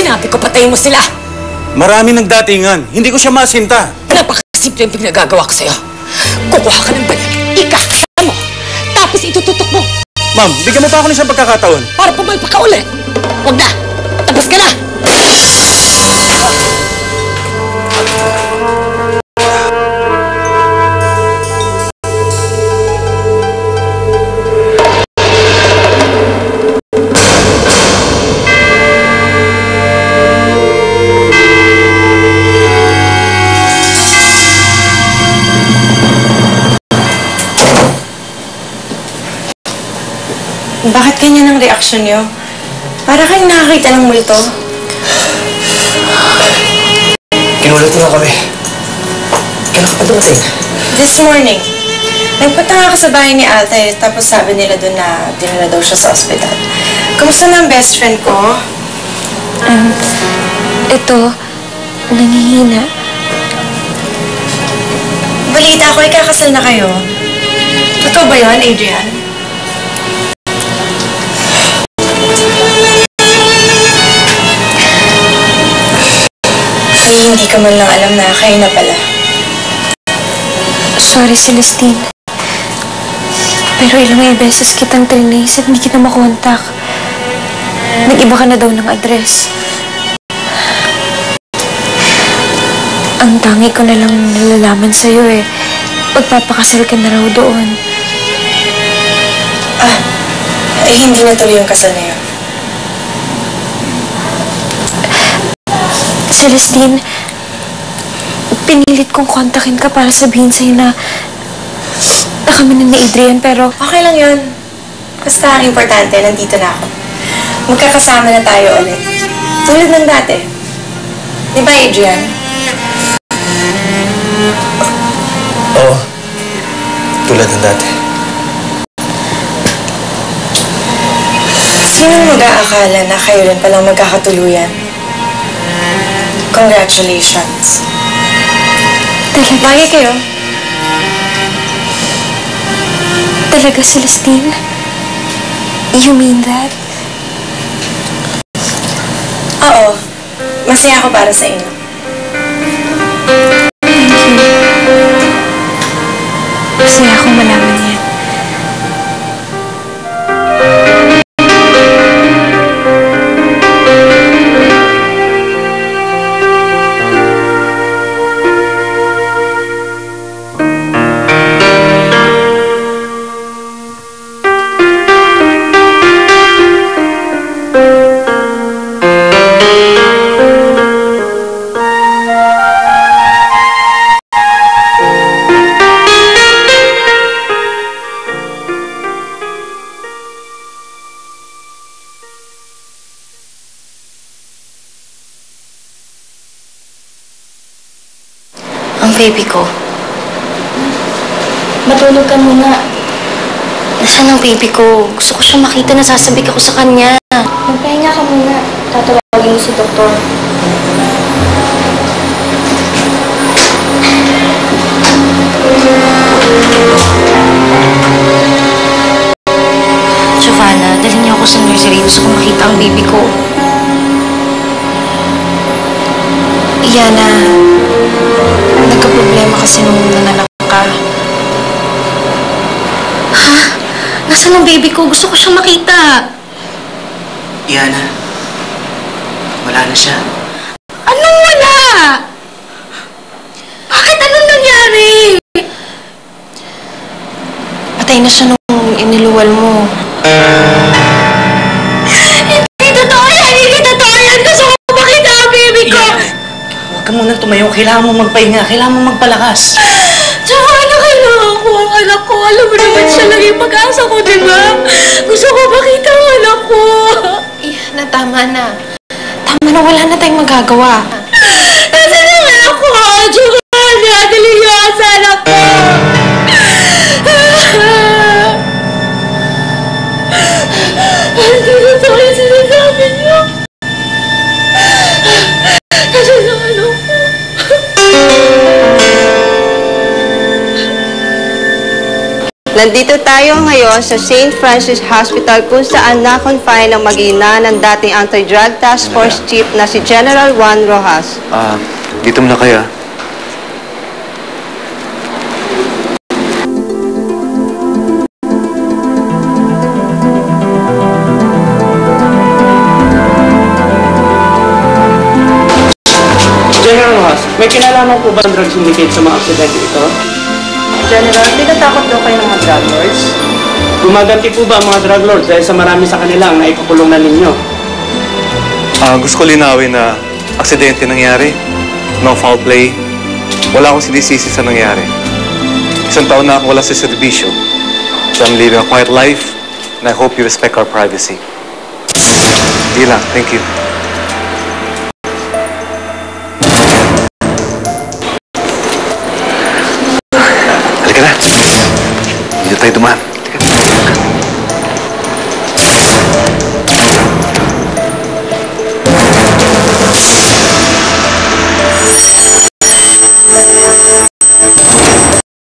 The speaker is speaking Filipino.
Sinabi ko, patayin mo sila! Marami nagdatingan. Hindi ko siya masinta. Napakasimple yung pinagagawa ko sa'yo. Kukuha ka ng bayan, ikakasa mo, tapos itututok mo. Ma'am, bigyan mo pa ako ng isang pagkakataon. Para pumalpa ka ulit. Huwag na! Tapos ka na! Bakit ganyan ang reaksyon niyo? Para kayong nakakita ng multo. Kinulat mo na kami. Kailan ka pa dumating? This morning, nagpunta nga ako sa bahay ni ate, tapos sabi nila doon na dinala daw siya sa ospital. Kamusta na ang best friend ko? Ito, nangihina. Balita ko, ikakasal na kayo. Totoo ba yun, Adrian? Ay, hindi ka man lang alam na kayo na pala. Sorry, Celestine. Pero ilang beses kitang trinace at hindi kita makontak. Nag-iba ka na daw ng address. Ang tangi ko na lang nalalaman sa'yo pagpapakasal ka na raw doon. Hindi na tuloy yung kasal na yun. Celestine, pinilit kong kontakin ka para sabihin sa'yo na kami na ni Adrian, pero... Okay lang yun. Basta ang importante, nandito na ako. Magkakasama na tayo ulit. Tulad ng dati. Di ba, Adrian? Oo. Tulad ng dati. Sino mag-aakala na kayo rin palang magkakatuluyan? Congratulations. Talaga? Bagay kayo. Talaga, Celestine? You mean that? Oo. Masaya ako para sa inyo. Thank you. Masaya akong malaman yan. Ang baby ko. Matulog ka muna. Nasaan ang baby ko? Gusto ko siya makita, nasasabik ako sa kanya. Magpahinga ka muna. Tatawagin mo si doktor. Giovanna, dalhin niyo ako sa nursery. Gusto ko makita ang baby ko. Yana, nagka-problema kasi nung nanganak ka. Ha? Nasaan ang baby ko? Gusto ko siyang makita. Yana, wala na siya. Anong wala? Bakit? Anong nangyari? Patay na siya nung iniluwal mo. Hindi totoo yan! Hindi totoo yan! Gusto ko makita ang baby ko! Huwag ka munang tumayo. Kailangan mo magpahinga. Kailangan mo magpalakas. Tsaka kailangan ko ang anak ko. Alam mo naman siya lang yung pag-asa ko, di ba? Gusto ko makita ang anak ko. Yana, tama na. Tama na, wala na tayong magagawa. Nasaan ang anak ko? Giovanna, dali niyo sa anak ko. Hindi totoo yung sinasabi niyo. Nasaan ang anak ko? Nandito tayo ngayon sa St. Francis Hospital kung saan na-confine ang mag-ina ng dating Anti-Drug Task Force Chief na si General Juan Rojas. Dito muna kayo. General Rojas, may kinalaman po ba ang drug syndicate sa mga aksidente ito? General, tinatakot daw kayo ng mga drug lords? Gumaganti po ba ang mga drug lords dahil sa marami sa kanila ang naipakulong na ninyo? Gusto ko linawin na aksidente nangyari, no foul play, wala akong sinisisi sa nangyari. Isang taon na ako wala sa serbisyo. So I'm living a quiet life and I hope you respect our privacy. Hindi lang, thank you. Halika na. Dito tayo dumaan. Halika.